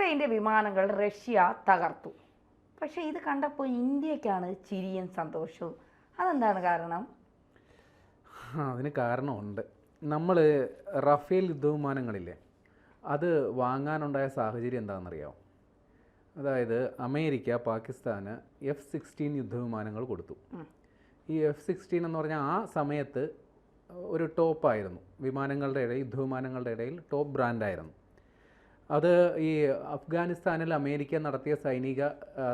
ഉക്രൈൻ്റെ വിമാനങ്ങൾ റഷ്യ തകർത്തു. പക്ഷേ ഇത് കണ്ടപ്പോൾ ഇന്ത്യക്കാണ് ചിരിയും സന്തോഷവും. അതെന്താണ് കാരണം? അതിന് കാരണമുണ്ട്. നമ്മൾ റഫേൽ യുദ്ധവിമാനങ്ങളില്ലേ, അത് വാങ്ങാനുണ്ടായ സാഹചര്യം എന്താണെന്നറിയാമോ? അതായത് അമേരിക്ക പാകിസ്ഥാന് F-16 യുദ്ധവിമാനങ്ങൾ കൊടുത്തു. ഈ F-16 എന്ന് പറഞ്ഞാൽ ആ സമയത്ത് ഒരു ടോപ്പായിരുന്നു, യുദ്ധവിമാനങ്ങളുടെ ഇടയിൽ ടോപ്പ് ബ്രാൻഡായിരുന്നു. അത് ഈ അഫ്ഗാനിസ്ഥാനിൽ അമേരിക്ക നടത്തിയ സൈനിക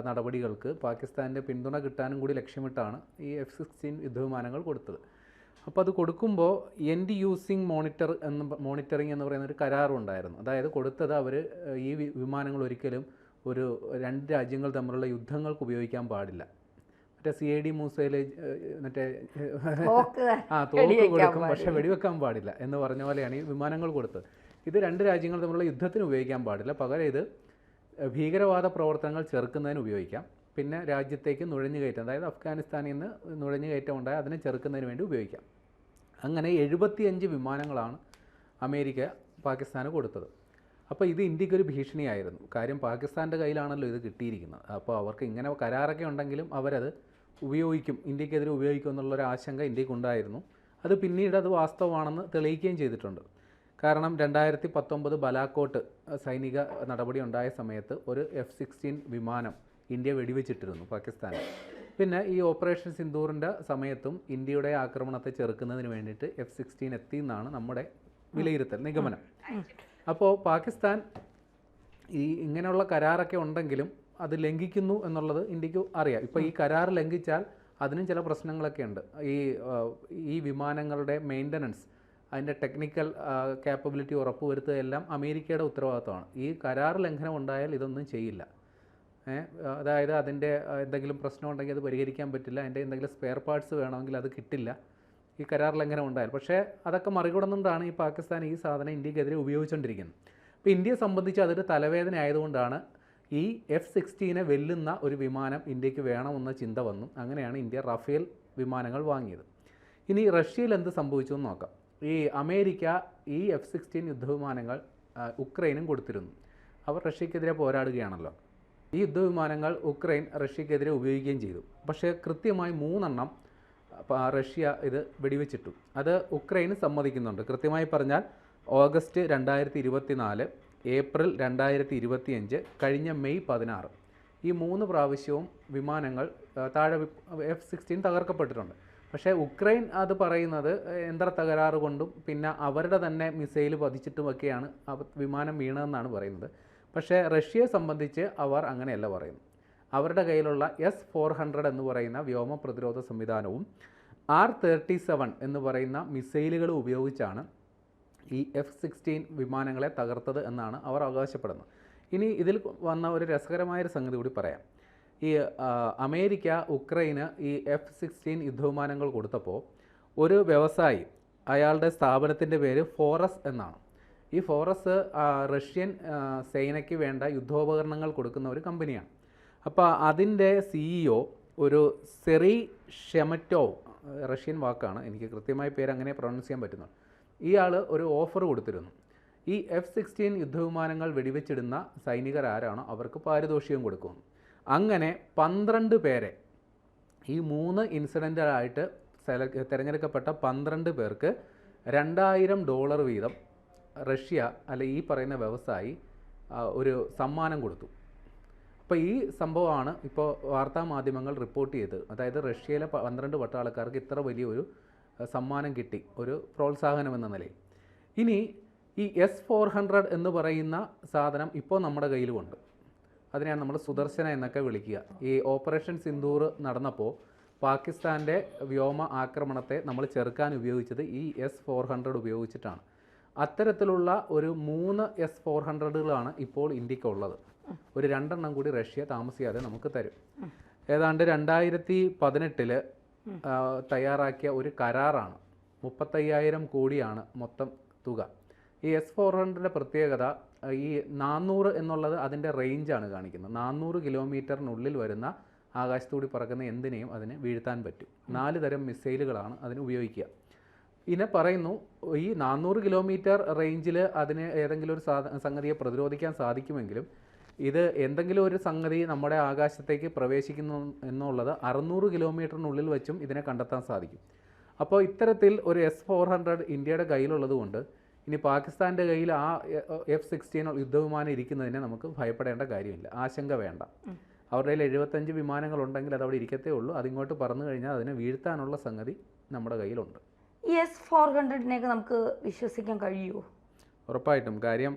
നടപടികൾക്ക് പാകിസ്ഥാൻ്റെ പിന്തുണ കിട്ടാനും കൂടി ലക്ഷ്യമിട്ടാണ് ഈ F-16 യുദ്ധവിമാനങ്ങൾ കൊടുത്തത്. അപ്പോൾ അത് കൊടുക്കുമ്പോൾ എൻഡ് യൂസിങ് മോണിറ്ററിങ് എന്ന് പറയുന്ന ഒരു കരാറുണ്ടായിരുന്നു. അതായത് കൊടുത്തത് അവർ ഈ വിമാനങ്ങൾ ഒരിക്കലും ഒരു രണ്ട് രാജ്യങ്ങൾ തമ്മിലുള്ള യുദ്ധങ്ങൾക്ക് ഉപയോഗിക്കാൻ പാടില്ല. മറ്റേ CID മൂസയിൽ മറ്റേ തോക്ക് കൊടുക്കും പക്ഷെ വെടിവെക്കാൻ പാടില്ല എന്ന് പറഞ്ഞ പോലെയാണ് ഈ വിമാനങ്ങൾ കൊടുത്തത്. ഇത് രണ്ട് രാജ്യങ്ങൾ തമ്മിലുള്ള യുദ്ധത്തിന് ഉപയോഗിക്കാൻ പാടില്ല, പകരം ഇത് ഭീകരവാദ പ്രവർത്തനങ്ങൾ ചെറുക്കുന്നതിന് ഉപയോഗിക്കാം, പിന്നെ രാജ്യത്തേക്ക് നുഴഞ്ഞുകയറ്റം, അതായത് അഫ്ഗാനിസ്ഥാനിൽ നിന്ന് നുഴഞ്ഞുകയറ്റം ഉണ്ടായാൽ അതിനെ ചെറുക്കുന്നതിന് വേണ്ടി ഉപയോഗിക്കാം. അങ്ങനെ 75 വിമാനങ്ങളാണ് അമേരിക്ക പാകിസ്ഥാന് കൊടുത്തത്. അപ്പോൾ ഇത് ഇന്ത്യക്കൊരു ഭീഷണിയായിരുന്നു. കാര്യം പാകിസ്ഥാൻ്റെ കയ്യിലാണല്ലോ ഇത് കിട്ടിയിരിക്കുന്നത്. അപ്പോൾ അവർക്ക് ഇങ്ങനെ കരാറൊക്കെ ഉണ്ടെങ്കിലും അവരത് ഉപയോഗിക്കും, ഇന്ത്യക്കെതിരെ ഉപയോഗിക്കും എന്നുള്ളൊരു ആശങ്ക ഇന്ത്യക്കുണ്ടായിരുന്നു. അത് പിന്നീട് അത് വാസ്തവമാണെന്ന് തെളിയിക്കുകയും ചെയ്തിട്ടുണ്ട്. കാരണം 2019 ബലാക്കോട്ട് സൈനിക നടപടി ഉണ്ടായ സമയത്ത് ഒരു F-16 വിമാനം ഇന്ത്യ വെടിവെച്ചിട്ടിരുന്നു പാകിസ്ഥാനിൽ. പിന്നെ ഈ ഓപ്പറേഷൻ സിന്ദൂറിൻ്റെ സമയത്തും ഇന്ത്യയുടെ ആക്രമണത്തെ ചെറുക്കുന്നതിന് വേണ്ടിയിട്ട് F-16 എത്തി എന്നാണ് നമ്മുടെ വിലയിരുത്തൽ, നിഗമനം. അപ്പോൾ പാകിസ്ഥാൻ ഈ ഇങ്ങനെയുള്ള കരാറൊക്കെ ഉണ്ടെങ്കിലും അത് ലംഘിക്കുന്നു എന്നുള്ളത് ഇന്ത്യക്ക് അറിയാം. ഇപ്പോൾ ഈ കരാർ ലംഘിച്ചാൽ അതിനും ചില പ്രശ്നങ്ങളൊക്കെ ഉണ്ട്. ഈ വിമാനങ്ങളുടെ മെയിൻ്റനൻസ്, അതിൻ്റെ ടെക്നിക്കൽ ക്യാപ്പബിലിറ്റി ഉറപ്പുവരുത്തുക എല്ലാം അമേരിക്കയുടെ ഉത്തരവാദിത്തമാണ്. ഈ കരാർ ലംഘനം ഉണ്ടായാൽ ഇതൊന്നും ചെയ്യില്ല. അതായത് അതിൻ്റെ എന്തെങ്കിലും പ്രശ്നമുണ്ടെങ്കിൽ അത് പരിഹരിക്കാൻ പറ്റില്ല, അതിൻ്റെ എന്തെങ്കിലും സ്പെയർ പാർട്സ് വേണമെങ്കിൽ അത് കിട്ടില്ല ഈ കരാർ ലംഘനം ഉണ്ടായാൽ. പക്ഷേ അതൊക്കെ മറികടന്നുകൊണ്ടാണ് ഈ പാകിസ്ഥാൻ ഈ സാധനം ഇന്ത്യക്കെതിരെ ഉപയോഗിച്ചുകൊണ്ടിരിക്കുന്നത്. അപ്പോൾ ഇന്ത്യയെ സംബന്ധിച്ച് അതൊരു തലവേദന ആയതുകൊണ്ടാണ് ഈ F-16 വെല്ലുന്ന ഒരു വിമാനം ഇന്ത്യക്ക് വേണമെന്ന ചിന്ത വന്നു. അങ്ങനെയാണ് ഇന്ത്യ റഫേൽ വിമാനങ്ങൾ വാങ്ങിയത്. ഇനി റഷ്യയിൽ എന്ത് സംഭവിച്ചു എന്ന് നോക്കാം. ഈ അമേരിക്ക ഈ F-16 യുദ്ധവിമാനങ്ങൾ ഉക്രൈനും കൊടുത്തിരുന്നു. അവർ റഷ്യക്കെതിരെ പോരാടുകയാണല്ലോ. ഈ യുദ്ധവിമാനങ്ങൾ ഉക്രൈൻ റഷ്യക്കെതിരെ ഉപയോഗിക്കുകയും ചെയ്തു. പക്ഷേ കൃത്യമായി 3 എണ്ണം റഷ്യ ഇത് വെടിവെച്ചിട്ടു. അത് ഉക്രൈന് സമ്മതിക്കുന്നുണ്ട്. കൃത്യമായി പറഞ്ഞാൽ ഓഗസ്റ്റ് 2024, ഏപ്രിൽ 2025, കഴിഞ്ഞ മെയ് 16, ഈ 3 പ്രാവശ്യവും വിമാനങ്ങൾ F-16 തകർക്കപ്പെട്ടിട്ടുണ്ട്. പക്ഷേ ഉക്രൈൻ അത് പറയുന്നത് യന്ത്ര തകരാറ് കൊണ്ടും പിന്നെ അവരുടെ തന്നെ മിസൈൽ പതിച്ചിട്ടുമൊക്കെയാണ് വിമാനം വീണതെന്നാണ് പറയുന്നത്. പക്ഷേ റഷ്യയെ സംബന്ധിച്ച് അവർ അങ്ങനെയല്ല പറയുന്നത്. അവരുടെ കയ്യിലുള്ള S-400 എന്ന് പറയുന്ന വ്യോമ പ്രതിരോധ സംവിധാനവും R-37 എന്ന് പറയുന്ന മിസൈലുകൾ ഉപയോഗിച്ചാണ് ഈ F-16 വിമാനങ്ങളെ തകർത്തത് എന്നാണ് അവർ അവകാശപ്പെടുന്നത്. ഇനി ഇതിൽ വന്ന ഒരു രസകരമായൊരു സംഗതി കൂടി പറയാം. ഈ അമേരിക്ക ഉക്രൈന് ഈ F-16 യുദ്ധവിമാനങ്ങൾ കൊടുത്തപ്പോൾ ഒരു വ്യവസായി, അയാളുടെ സ്ഥാപനത്തിൻ്റെ പേര് ഫോറസ് എന്നാണ്. ഈ ഫോറസ് റഷ്യൻ സേനയ്ക്ക് വേണ്ട യുദ്ധോപകരണങ്ങൾ കൊടുക്കുന്ന ഒരു കമ്പനിയാണ്. അപ്പോൾ അതിൻ്റെ CEO ഒരു സെറി ഷെമറ്റോവ്, റഷ്യൻ വാക്കാണ്, എനിക്ക് കൃത്യമായ പേര് അങ്ങനെ പ്രൊനൗൺസ് ചെയ്യാൻ പറ്റുന്നു. ഇയാൾ ഒരു ഓഫർ കൊടുത്തിരുന്നു. ഈ F-16 യുദ്ധവിമാനങ്ങൾ വെടിവെച്ചിടുന്ന സൈനികർ ആരാണോ അവർക്ക് പാരിതോഷികം കൊടുക്കുമെന്ന്. അങ്ങനെ 12 പേരെ, ഈ 3 ഇൻസിഡൻ്റായിട്ട് തിരഞ്ഞെടുക്കപ്പെട്ട 12 പേർക്ക് $2000 വീതം റഷ്യ ഈ പറയുന്ന വ്യവസായി ഒരു സമ്മാനം കൊടുത്തു. അപ്പോൾ ഈ സംഭവമാണ് ഇപ്പോൾ വാർത്താമാധ്യമങ്ങൾ റിപ്പോർട്ട് ചെയ്തത്. അതായത് റഷ്യയിലെ 12 പട്ടാളക്കാർക്ക് ഇത്ര വലിയൊരു സമ്മാനം കിട്ടി, ഒരു പ്രോത്സാഹനം എന്ന നിലയിൽ. ഇനി ഈ S-400 എന്ന് പറയുന്ന സാധനം ഇപ്പോൾ നമ്മുടെ കയ്യിലുമുണ്ട്. അതിനെയാണ് നമ്മൾ സുദർശന എന്നൊക്കെ വിളിക്കുക. ഈ ഓപ്പറേഷൻ സിന്ദൂർ നടന്നപ്പോൾ പാകിസ്ഥാൻ്റെ വ്യോമ ആക്രമണത്തെ നമ്മൾ ചെറുക്കാൻ ഉപയോഗിച്ചത് ഈ S-400 ഉപയോഗിച്ചിട്ടാണ്. അത്തരത്തിലുള്ള ഒരു 3 S-400കളാണ് ഇപ്പോൾ ഇന്ത്യക്കുള്ളത്. ഒരു 2 എണ്ണം കൂടി റഷ്യ താമസിയാതെ നമുക്ക് തരും. ഏതാണ്ട് 2018 തയ്യാറാക്കിയ ഒരു കരാറാണ്. 35,000 കോടിയാണ് മൊത്തം തുക. ഈ S-400ൻ്റെ പ്രത്യേകത, ഈ 400 എന്നുള്ളത് അതിൻ്റെ റേഞ്ചാണ് കാണിക്കുന്നത്. 400 കിലോമീറ്ററിനുള്ളിൽ വരുന്ന ആകാശത്തൂടി പറക്കുന്ന എന്തിനേയും അതിന് വീഴ്ത്താൻ പറ്റും. 4 തരം മിസൈലുകളാണ് അതിന് ഉപയോഗിക്കുക. ഇതിനെ പറയുന്നു ഈ 400 കിലോമീറ്റർ റേഞ്ചിൽ അതിന് ഏതെങ്കിലും ഒരു സംഗതിയെ പ്രതിരോധിക്കാൻ സാധിക്കുമെങ്കിലും ഇത് എന്തെങ്കിലും ഒരു സംഗതി നമ്മുടെ ആകാശത്തേക്ക് പ്രവേശിക്കുന്നു എന്നുള്ളത് 600 കിലോമീറ്ററിനുള്ളിൽ വെച്ചും ഇതിനെ കണ്ടെത്താൻ സാധിക്കും. അപ്പോൾ ഇത്തരത്തിൽ ഒരു S-400 ഇന്ത്യയുടെ കയ്യിലുള്ളത് കൊണ്ട് ഇനി പാകിസ്ഥാൻ്റെ കയ്യിൽ ആ F-16 യുദ്ധവിമാനം ഇരിക്കുന്നതിനെ നമുക്ക് ഭയപ്പെടേണ്ട കാര്യമില്ല, ആശങ്ക വേണ്ട. അവരുടെ കയ്യിൽ 75 വിമാനങ്ങളുണ്ടെങ്കിൽ അത് അവിടെ ഇരിക്കത്തേ ഉള്ളൂ. അതിങ്ങോട്ട് പറന്നു കഴിഞ്ഞാൽ അതിനെ വീഴ്ത്താനുള്ള സംഗതി നമ്മുടെ കയ്യിലുണ്ട്. ഈ S-400-നെയൊക്കെ നമുക്ക് വിശ്വസിക്കാൻ കഴിയുമോ? ഉറപ്പായിട്ടും. കാര്യം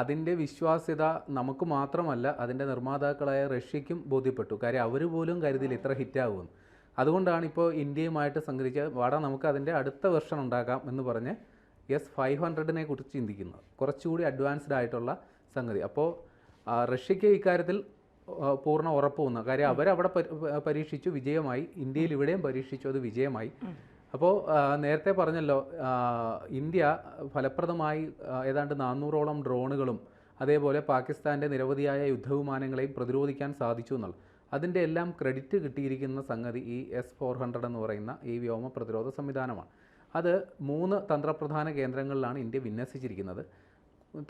അതിൻ്റെ വിശ്വാസ്യത നമുക്ക് മാത്രമല്ല അതിൻ്റെ നിർമ്മാതാക്കളായ റഷ്യയ്ക്കും ബോധ്യപ്പെട്ടു. കാര്യം അവർ പോലും കരുതിയില്ല ഇത്ര ഹിറ്റാകുമെന്ന്. അതുകൊണ്ടാണ് ഇപ്പോൾ ഇന്ത്യയുമായിട്ട് സംഘടിച്ച് വാടാ നമുക്ക് അതിൻ്റെ അടുത്ത വെർഷൻ ഉണ്ടാക്കാം എന്ന് പറഞ്ഞ് S-500-നെ കുറിച്ച് ചിന്തിക്കുന്നത്, കുറച്ചുകൂടി അഡ്വാൻസ്ഡ് ആയിട്ടുള്ള സംഗതി. അപ്പോൾ റഷ്യയ്ക്ക് ഇക്കാര്യത്തിൽ പൂർണ്ണ ഉറപ്പ് വന്നു. കാര്യം അവരവിടെ പരീക്ഷിച്ചു, വിജയമായി. ഇന്ത്യയിൽ ഇവിടെയും പരീക്ഷിച്ചു, അത് വിജയമായി. അപ്പോൾ നേരത്തെ പറഞ്ഞല്ലോ, ഇന്ത്യ ഫലപ്രദമായി ഏതാണ്ട് 400ഓളം ഡ്രോണുകളും അതേപോലെ പാകിസ്ഥാൻ്റെ നിരവധിയായ യുദ്ധവിമാനങ്ങളെയും പ്രതിരോധിക്കാൻ സാധിച്ചു എന്നുള്ളത്. അതിൻ്റെ എല്ലാം ക്രെഡിറ്റ് കിട്ടിയിരിക്കുന്ന സംഗതി ഈ S-400 എന്ന് പറയുന്ന ഈ വ്യോമ പ്രതിരോധ സംവിധാനമാണ്. അത് 3 തന്ത്രപ്രധാന കേന്ദ്രങ്ങളിലാണ് ഇന്ത്യ വിന്യസിച്ചിരിക്കുന്നത്.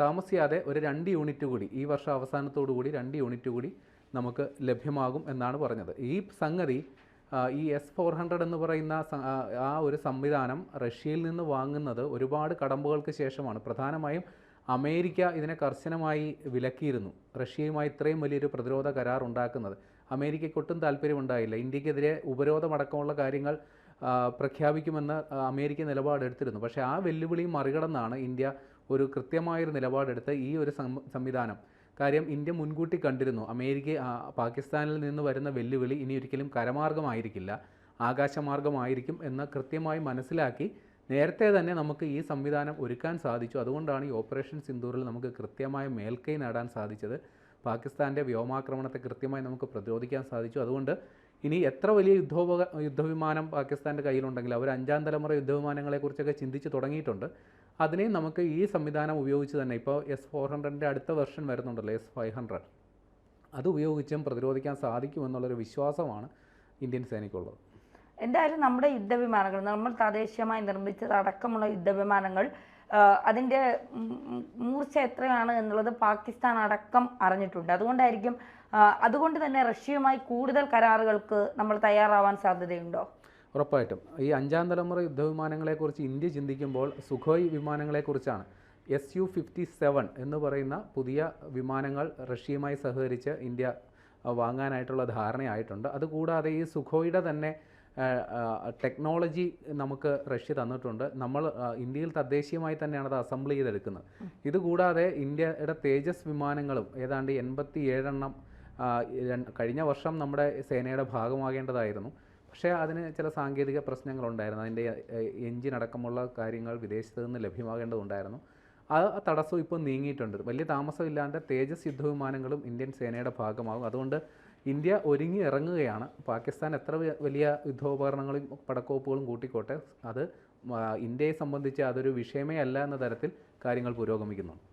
താമസിയാതെ ഒരു 2 യൂണിറ്റ് കൂടി ഈ വർഷം അവസാനത്തോടു കൂടി 2 യൂണിറ്റ് കൂടി നമുക്ക് ലഭ്യമാകും എന്നാണ് പറഞ്ഞത്. ഈ സംഗതി ഈ S-400 എന്ന് പറയുന്ന ആ ഒരു സംവിധാനം റഷ്യയിൽ നിന്ന് വാങ്ങുന്നത് ഒരുപാട് കടമ്പകൾക്ക് ശേഷമാണ്. പ്രധാനമായും അമേരിക്ക ഇതിനെ കർശനമായി വിലക്കിയിരുന്നു. റഷ്യയുമായി ഇത്രയും വലിയൊരു പ്രതിരോധ കരാർ ഉണ്ടാക്കുന്നത് അമേരിക്കയ്ക്ക് ഒട്ടും താല്പര്യമുണ്ടായില്ല. ഇന്ത്യക്കെതിരെ ഉപരോധമടക്കമുള്ള കാര്യങ്ങൾ പ്രഖ്യാപിക്കുമെന്ന് അമേരിക്ക നിലപാടെടുത്തിരുന്നു. പക്ഷേ ആ വെല്ലുവിളിയും മറികടന്നാണ് ഇന്ത്യ ഒരു കൃത്യമായൊരു നിലപാടെടുത്ത് ഈ ഒരു സംവിധാനം. കാര്യം ഇന്ത്യ മുൻകൂട്ടി കണ്ടിരുന്നു അമേരിക്ക പാകിസ്ഥാനിൽ നിന്ന് വരുന്ന വെല്ലുവിളി ഇനി ഒരിക്കലും കരമാർഗമായിരിക്കില്ല, ആകാശമാർഗമായിരിക്കും എന്ന് കൃത്യമായി മനസ്സിലാക്കി നേരത്തെ തന്നെ നമുക്ക് ഈ സംവിധാനം ഒരുക്കാൻ സാധിച്ചു. അതുകൊണ്ടാണ് ഈ ഓപ്പറേഷൻ സിന്ദൂറിൽ നമുക്ക് കൃത്യമായ മേൽക്കൈ നേടാൻ സാധിച്ചത്. പാകിസ്ഥാൻ്റെ വ്യോമാക്രമണത്തെ കൃത്യമായി നമുക്ക് പ്രതിരോധിക്കാൻ സാധിച്ചു. അതുകൊണ്ട് ഇനി എത്ര വലിയ യുദ്ധവിമാനം പാകിസ്ഥാൻ്റെ കയ്യിലുണ്ടെങ്കിൽ അവർ 5ാം തലമുറ യുദ്ധവിമാനങ്ങളെക്കുറിച്ചൊക്കെ ചിന്തിച്ച് തുടങ്ങിയിട്ടുണ്ട്. അതിനെയും നമുക്ക് ഈ സംവിധാനം ഉപയോഗിച്ച് തന്നെ ഇപ്പോൾ S-400-ൻ്റെ അടുത്ത വെർഷൻ വരുന്നുണ്ടല്ലോ, S-500, അത് ഉപയോഗിച്ചും പ്രതിരോധിക്കാൻ സാധിക്കുമെന്നുള്ളൊരു വിശ്വാസമാണ് ഇന്ത്യൻ സേനയ്ക്കുള്ളത്. എന്തായാലും നമ്മുടെ യുദ്ധവിമാനങ്ങൾ, നമ്മൾ തദ്ദേശീയമായി നിർമ്മിച്ചത് അടക്കമുള്ള യുദ്ധവിമാനങ്ങൾ, അതിൻ്റെ മൂർച്ച എത്രയാണ് എന്നുള്ളത് പാകിസ്ഥാൻ അടക്കം അറിഞ്ഞിട്ടുണ്ട്. അതുകൊണ്ട് തന്നെ റഷ്യയുമായി കൂടുതൽ കരാറുകൾക്ക് നമ്മൾ തയ്യാറാവാൻ സാധ്യതയുണ്ടോ? ഉറപ്പായിട്ടും. ഈ 5ാം തലമുറ യുദ്ധവിമാനങ്ങളെക്കുറിച്ച് ഇന്ത്യ ചിന്തിക്കുമ്പോൾ സുഖോയ് വിമാനങ്ങളെക്കുറിച്ചാണ്. Su-57 എന്ന് പറയുന്ന പുതിയ വിമാനങ്ങൾ റഷ്യയുമായി സഹകരിച്ച് ഇന്ത്യ വാങ്ങാനായിട്ടുള്ള ധാരണയായിട്ടുണ്ട്. അതുകൂടാതെ ഈ സുഖോയുടെ തന്നെ ടെക്നോളജി നമുക്ക് റഷ്യ തന്നിട്ടുണ്ട്. നമ്മൾ ഇന്ത്യയിൽ തദ്ദേശീയമായി തന്നെയാണ് അത് അസംബിൾ ചെയ്തെടുക്കുന്നത്. ഇതുകൂടാതെ ഇന്ത്യയുടെ തേജസ് വിമാനങ്ങളും ഏതാണ്ട് 87 എണ്ണം കഴിഞ്ഞ വർഷം നമ്മുടെ സേനയുടെ ഭാഗമാകേണ്ടതായിരുന്നു. പക്ഷേ അതിന് ചില സാങ്കേതിക പ്രശ്നങ്ങളുണ്ടായിരുന്നു. അതിൻ്റെ എഞ്ചിൻ അടക്കമുള്ള കാര്യങ്ങൾ വിദേശത്ത് നിന്ന് ലഭ്യമാകേണ്ടതുണ്ടായിരുന്നു. ആ തടസ്സം ഇപ്പോൾ നീങ്ങിയിട്ടുണ്ട്. വലിയ താമസമില്ലാണ്ട് തേജസ് യുദ്ധവിമാനങ്ങളും ഇന്ത്യൻ സേനയുടെ ഭാഗമാകും. അതുകൊണ്ട് ഇന്ത്യ ഒരുങ്ങി ഇറങ്ങുകയാണ്. പാകിസ്ഥാൻ എത്ര വലിയ യുദ്ധോപകരണങ്ങളും പടക്കോപ്പുകളും കൂട്ടിക്കോട്ടെ, അത് ഇന്ത്യയെ സംബന്ധിച്ച് അതൊരു വിഷയമേ അല്ല എന്ന തരത്തിൽ കാര്യങ്ങൾ പുരോഗമിക്കുന്നുണ്ട്.